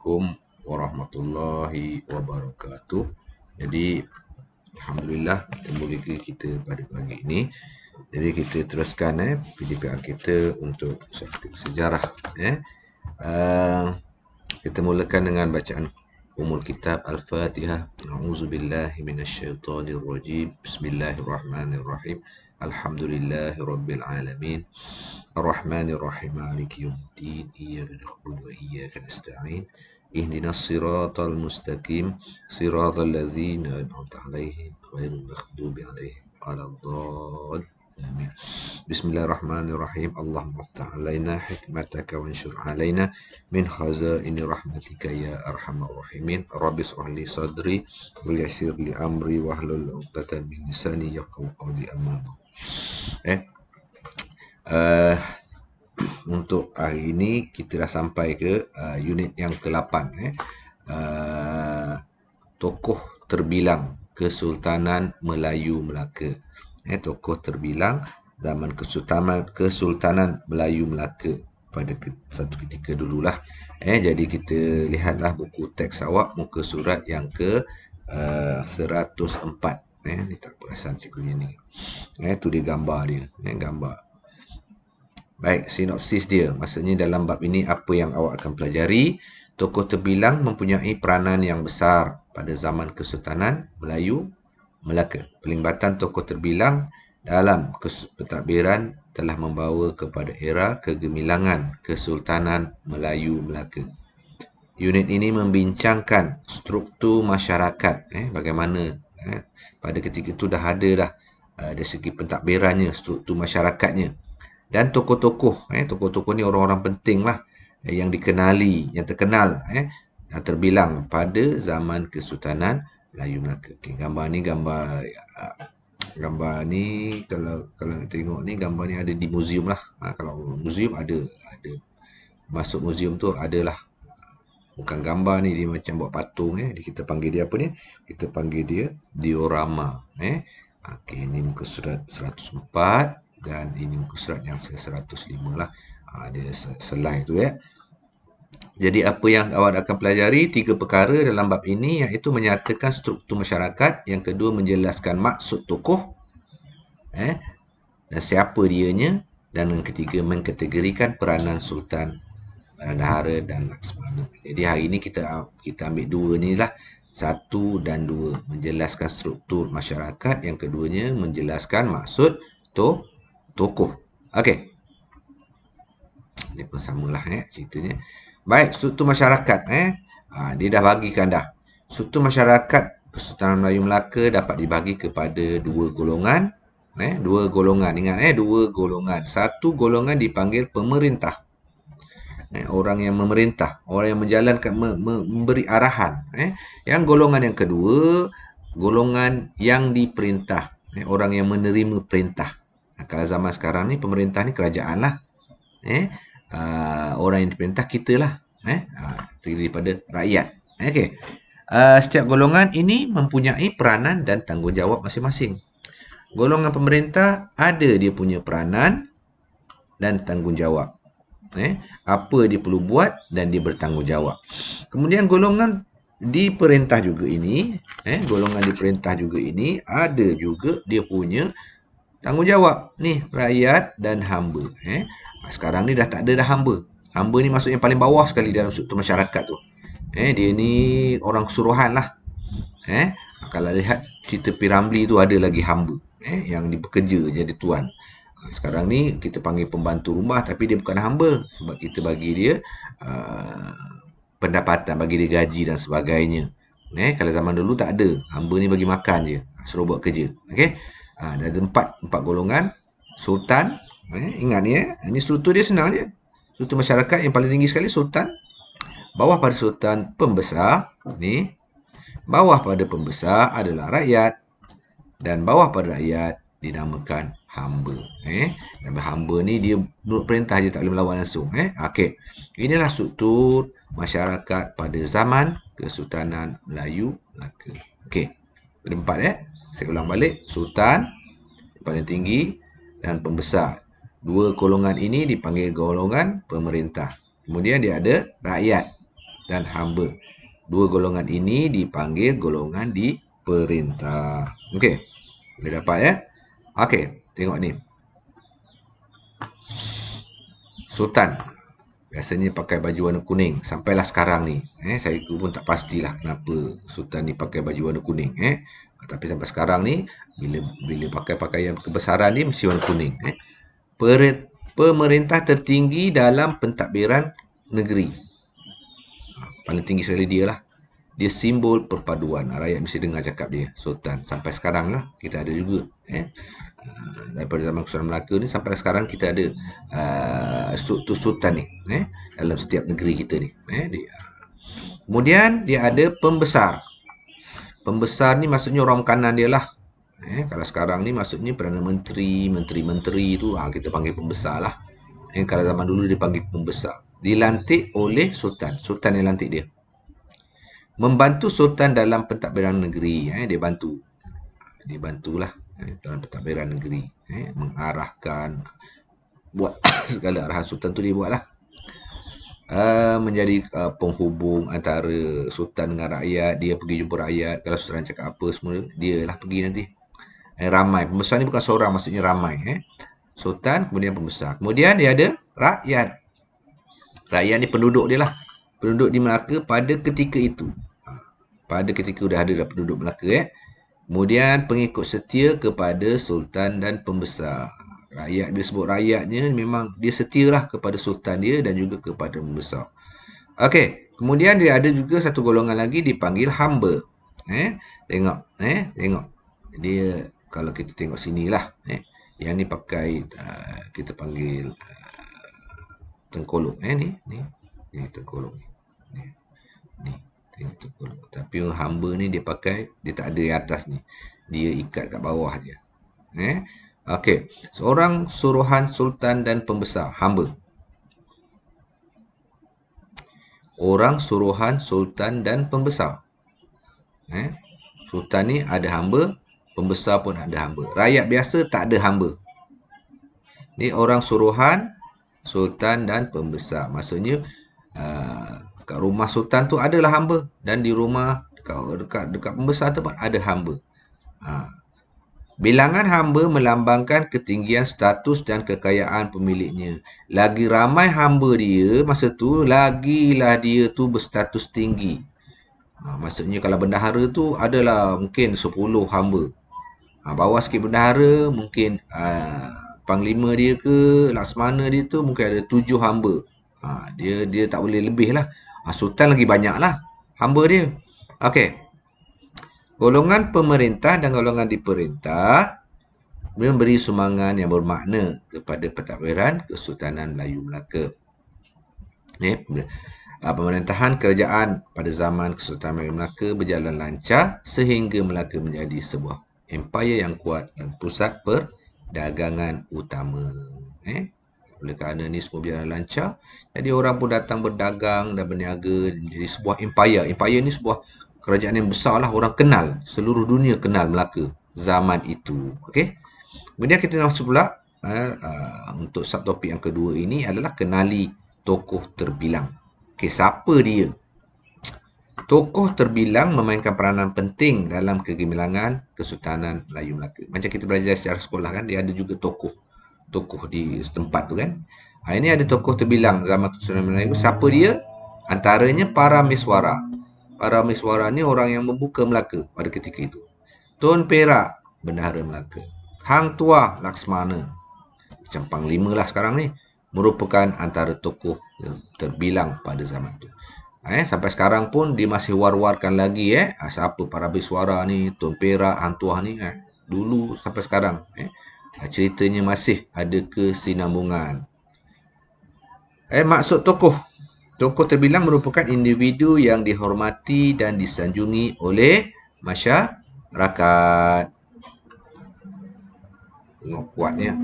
Assalamualaikum warahmatullahi wabarakatuh. Jadi, Alhamdulillah bertemu lagi kita pada pagi ini. Jadi kita teruskan PDPR kita untuk sejarah. Kita mulakan dengan bacaan umul kitab Al-Fatihah. A'udzubillahi minasyaitonirrajim. Bismillahirrahmanirrahim. Alhamdulillahirabbil alamin. Ar-Rahmanir-Rahim. Maliki yaumiddin. Iyyaka na'budu wa iyyaka nasta'in. Ihdinas siratal mustaqim. Siratal ladzina an'amta 'alaihim ghairil maghdubi 'alaihim waladdallin. Amin. Bismillahirrahmanirrahim. Allahumma aftah 'alaina hikmataka wanshur 'alaina min khazaini rahmatika ya arhamar rahimin. Rabbi shrah li sadri wa yassir li amri wahlul 'uqdatam min lisani yafqahu qawli. Amma untuk hari ini kita dah sampai ke unit yang ke-8 tokoh terbilang Kesultanan Melayu Melaka. Tokoh terbilang zaman Kesultanan Melayu Melaka pada satu ketika dululah. Jadi kita lihatlah buku teks awak muka surat yang ke 104. Ni tak perasan cikgu ni. Tu dia gambar dia. Gambar. Baik, sinopsis dia. Maksudnya dalam bab ini apa yang awak akan pelajari. Tokoh terbilang mempunyai peranan yang besar pada zaman Kesultanan Melayu Melaka. Pelibatan tokoh terbilang dalam pentadbiran telah membawa kepada era kegemilangan Kesultanan Melayu Melaka. Unit ini membincangkan struktur masyarakat. Bagaimana pada ketika itu dah ada dari segi pentadbirannya, struktur masyarakatnya. Dan tokoh-tokoh, tokoh-tokoh ni orang-orang penting lah yang dikenali, yang terkenal, yang terbilang pada zaman Kesultanan Melayu Melaka. Okay, gambar ni kalau nak tengok ni, gambar ni ada di muzium lah. Kalau muzium ada masuk muzium tu adalah bukan gambar ni, dia macam buat patung. Kita panggil dia apa ni? Kita panggil dia diorama. Okay, ni muka surat 104. Dan ini muka surat yang 105 lah. Ada selai tu Jadi apa yang awak akan pelajari, 3 perkara dalam bab ini, iaitu menyatakan struktur masyarakat, yang kedua menjelaskan maksud tokoh, dan siapa dianya, dan yang ketiga mengkategorikan peranan Sultan, Bendahara dan Laksmana. Jadi hari ini kita ambil dua ni lah, 1 dan 2, menjelaskan struktur masyarakat, yang keduanya menjelaskan maksud tokoh. Okey. Ini pun samalah ceritanya. Baik, struktur masyarakat dia dah bagikan dah. Struktur masyarakat Kesultanan Melayu Melaka dapat dibagi kepada 2 golongan. 2 golongan. Ingat 2 golongan. Satu golongan dipanggil pemerintah. Orang yang memerintah, orang yang menjalankan, memberi arahan. Yang golongan yang kedua, golongan yang diperintah. Orang yang menerima perintah. Kalau zaman sekarang ni pemerintah ni kerajaan lah. Orang yang diperintah kita lah. Terdiri daripada rakyat. Okey. Setiap golongan ini mempunyai peranan dan tanggungjawab masing-masing. Golongan pemerintah ada dia punya peranan dan tanggungjawab. Apa dia perlu buat dan dia bertanggungjawab. Kemudian golongan diperintah juga ini, golongan diperintah juga ini ada juga dia punya tanggungjawab ni, rakyat dan hamba. Sekarang ni dah tak ada dah hamba. Hamba ni maksudnya paling bawah sekali dalam struktur masyarakat tu. Dia ni orang suruhan lah. Kalau lihat cerita Piramli tu ada lagi hamba yang bekerja jadi tuan. Sekarang ni kita panggil pembantu rumah, tapi dia bukan hamba sebab kita bagi dia pendapatan, bagi dia gaji dan sebagainya. Kalau zaman dulu tak ada, hamba ni bagi makan je, suruh buat kerja. Okey. Ada 4 golongan. Sultan, ingat ni ini struktur dia senang je. Struktur masyarakat yang paling tinggi sekali Sultan. Bawah pada Sultan pembesar ni. Bawah pada pembesar adalah rakyat. Dan bawah pada rakyat dinamakan hamba. Dan hamba ni dia menurut perintah je, tak boleh melawan langsung. Okey. Inilah struktur masyarakat pada zaman Kesultanan Melayu Melaka. Okey. Ada 4 Saya ulang balik. Sultan paling tinggi dan pembesar. 2 golongan ini dipanggil golongan pemerintah. Kemudian dia ada rakyat. dan hamba. Dua golongan ini dipanggil golongan diperintah. Okey. Boleh dapat ya? Okey, tengok ni. Sultan biasanya pakai baju warna kuning sampailah sekarang ni. Saya pun tak pastilah kenapa sultan ni pakai baju warna kuning. Tapi sampai sekarang ni bila pakai pakaian kebesaran ni mesti warna kuning. Pemerintah tertinggi dalam pentadbiran negeri. Paling tinggi sekali dia lah. Dia simbol perpaduan. Rakyat mesti dengar cakap dia, sultan. Sampai sekarang lah kita ada juga. Daripada zaman Kesultanan Melaka ni sampai sekarang kita ada sultan ni dalam setiap negeri kita ni. Kemudian dia ada pembesar. Pembesar ni maksudnya orang kanan dia lah. Kalau sekarang ni maksudnya Perdana Menteri, menteri-menteri tu kita panggil pembesar lah. Kalau zaman dulu dia panggil pembesar. Dilantik oleh sultan. Sultan yang lantik dia. Membantu sultan dalam pentadbiran negeri. Dia bantu. Dia bantulah dalam pentadbiran negeri. Mengarahkan. Buat segala arahan sultan tu dia buat lah. Menjadi penghubung antara sultan dengan rakyat. Dia pergi jumpa rakyat. Kalau sultan cakap apa semua, dia lah pergi nanti. Ramai. Pembesar ni bukan seorang, maksudnya ramai. Sultan, kemudian pembesar. Kemudian dia ada rakyat. Rakyat ni penduduk dia lah. Penduduk di Melaka pada ketika itu. Pada ketika dah ada penduduk Melaka. Kemudian pengikut setia kepada sultan dan pembesar. Rakyat, bila sebut rakyatnya, memang dia setialah kepada sultan dia dan juga kepada pembesar. Okey, kemudian dia ada juga satu golongan lagi dipanggil hamba. Tengok, tengok. Dia, kalau kita tengok sinilah. Yang ni pakai, kita panggil tengkolok. Ni tengkolok ni. Tengok tengkolok. Tapi hamba ni dia pakai, dia tak ada yang atas ni. Dia ikat kat bawah dia. Okey. Seorang suruhan sultan dan pembesar. Hamba. Orang suruhan sultan dan pembesar. Sultan ni ada hamba, pembesar pun ada hamba. Rakyat biasa tak ada hamba. Ni orang suruhan sultan dan pembesar. Maksudnya kat rumah sultan tu adalah hamba dan di rumah dekat pembesar tu pun ada hamba. Bilangan hamba melambangkan ketinggian status dan kekayaan pemiliknya. Lagi ramai hamba dia masa tu, lagilah dia tu berstatus tinggi. Maksudnya kalau bendahara tu adalah mungkin 10 hamba. Bawah sikit bendahara mungkin panglima dia ke laksamana dia tu mungkin ada 7 hamba. Dia tak boleh lebih lah. Sultan lagi banyak lah hamba dia. Okey. Golongan pemerintah dan golongan diperintah memberi sumbangan yang bermakna kepada pentadbiran Kesultanan Melayu Melaka. Pemerintahan kerajaan pada zaman Kesultanan Melayu Melaka berjalan lancar sehingga Melaka menjadi sebuah empayar yang kuat dan pusat perdagangan utama. Oleh kerana ni semua berjalan lancar, jadi orang pun datang berdagang dan berniaga menjadi sebuah empayar. Empayar ni sebuah kerajaan yang besar lah, orang kenal, seluruh dunia kenal Melaka zaman itu. Okey. Kemudian kita masuk pula untuk subtopik yang kedua ini adalah kenali tokoh terbilang. Okey, siapa dia? Tokoh terbilang memainkan peranan penting dalam kegemilangan Kesultanan Melayu Melaka. Macam kita belajar secara sekolah kan, dia ada juga tokoh di setempat tu kan. Ini ada tokoh terbilang zaman Kesultanan Melayu. Siapa dia? Antaranya para miswara. Para miswara ni orang yang membuka Melaka pada ketika itu. Tun Perak, bendahara Melaka. Hang Tuah, Laksmana, macam panglima lah sekarang ni, merupakan antara tokoh yang terbilang pada zaman tu. Sampai sekarang pun dia masih war-warkan lagi siapa para miswara ni, Tun Perak, Hang Tuah ni dulu sampai sekarang ceritanya masih ada kesinambungan. Maksud tokoh terbilang merupakan individu yang dihormati dan disanjungi oleh masyarakat. Tengok kuatnya.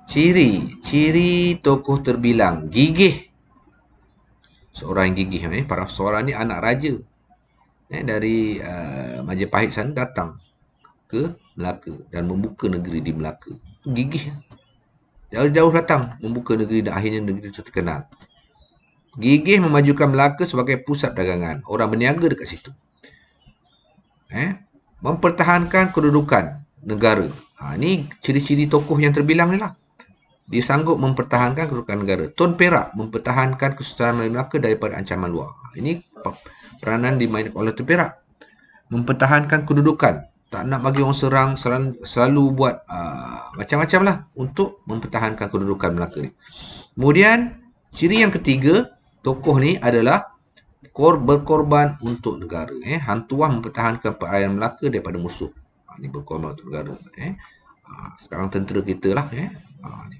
Ciri tokoh terbilang gigih. Seorang yang gigih. Para seorang ni anak raja. Dari Majapahit sana datang ke Melaka dan membuka negeri di Melaka. Gigih. Jauh-jauh datang membuka negeri dan akhirnya negeri itu terkenal. Gigih memajukan Melaka sebagai pusat dagangan. Orang berniaga dekat situ. Mempertahankan kedudukan negara. Ini ciri-ciri tokoh yang terbilang ni lah. Dia sanggup mempertahankan kedudukan negara. Tun Perak mempertahankan kesusahan Melayu Melaka daripada ancaman luar. Ini peranan dimainkan oleh Tun Perak. Mempertahankan kedudukan. Tak nak bagi orang serang, selalu buat macam-macam lah untuk mempertahankan kedudukan Melaka ni. Kemudian, ciri yang ketiga, tokoh ni adalah berkorban untuk negara. Hantuah mempertahankan perairan Melaka daripada musuh. Ini berkorban untuk negara. Sekarang tentera kita lah.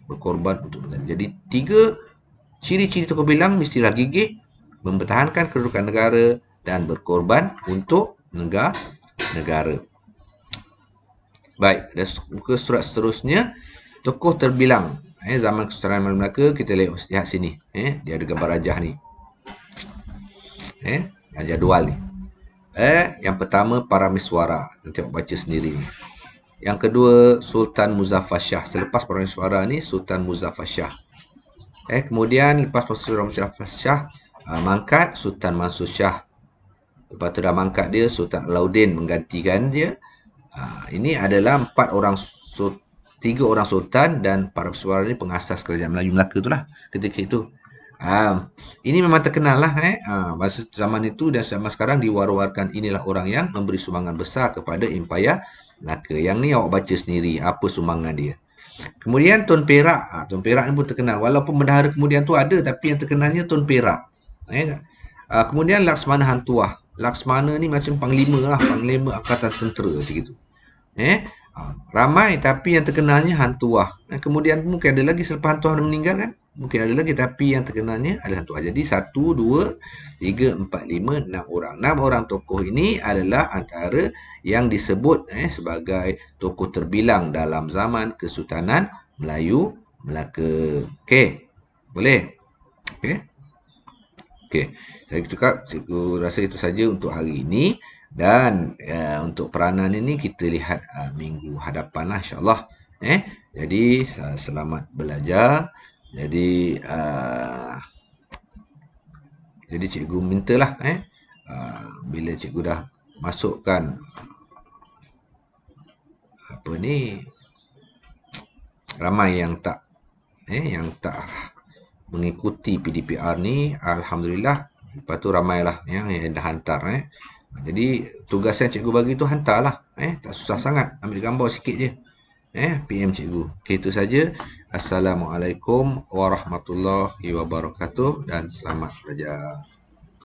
Berkorban untuk negara. Jadi, tiga ciri-ciri tokoh bilang mestilah gigih, mempertahankan kedudukan negara dan berkorban untuk negara. Baik, dan muka surat seterusnya, tokoh terbilang. Zaman Kesultanan Melayu Melaka, kita lihat sini. Dia ada gambar rajah ni. Yang jadual ni. Yang pertama Parameswara. Nanti awak baca sendiri ni. Yang kedua Sultan Muzaffar Shah. Selepas Parameswara ni Sultan Muzaffar Shah. Kemudian lepas Sultan Muzaffar Shah, mangkat Sultan Mansur Shah. Lepas tu dah mangkat dia, Sultan Alauddin menggantikan dia. Ini adalah 3 orang sultan dan Parameswara ni pengasas kerajaan Melayu Melaka tu lah ketika itu. Ini memang terkenal lah. Masa zaman itu dan zaman sekarang diwar-warkan inilah orang yang memberi sumbangan besar kepada Empayar Melaka. Yang ni awak baca sendiri apa sumbangan dia. Kemudian Tun Perak. Tun Perak ni pun terkenal. Walaupun bendahara kemudian tu ada, tapi yang terkenalnya Tun Perak. Kemudian Laksmana Hantuah. Laksmana ni macam panglima lah. Panglima Angkatan Tentera macam gitu. Ramai, tapi yang terkenalnya Hantuah. Kemudian mungkin ada lagi selepas Hantuah meninggal kan. Mungkin ada lagi, tapi yang terkenalnya adalah Hantuah. Jadi 1, 2, 3, 4, 5, 6 orang. 6 orang tokoh ini adalah antara yang disebut sebagai tokoh terbilang dalam zaman Kesultanan Melayu Melaka. Okey. Boleh? Okey. Saya rasa itu saja untuk hari ini. Dan untuk peranan ini kita lihat minggu hadapan lah insyaAllah. Jadi selamat belajar. Jadi cikgu mintalah bila cikgu dah masukkan ramai yang tak mengikuti PDPR ni, alhamdulillah. Lepas tu ramailah yang dah hantar. Jadi tugas yang cikgu bagi tu hantarlah. Tak susah sangat. Ambil gambar sikit je. PM cikgu. Okay, itu saja. Assalamualaikum warahmatullahi wabarakatuh dan selamat belajar.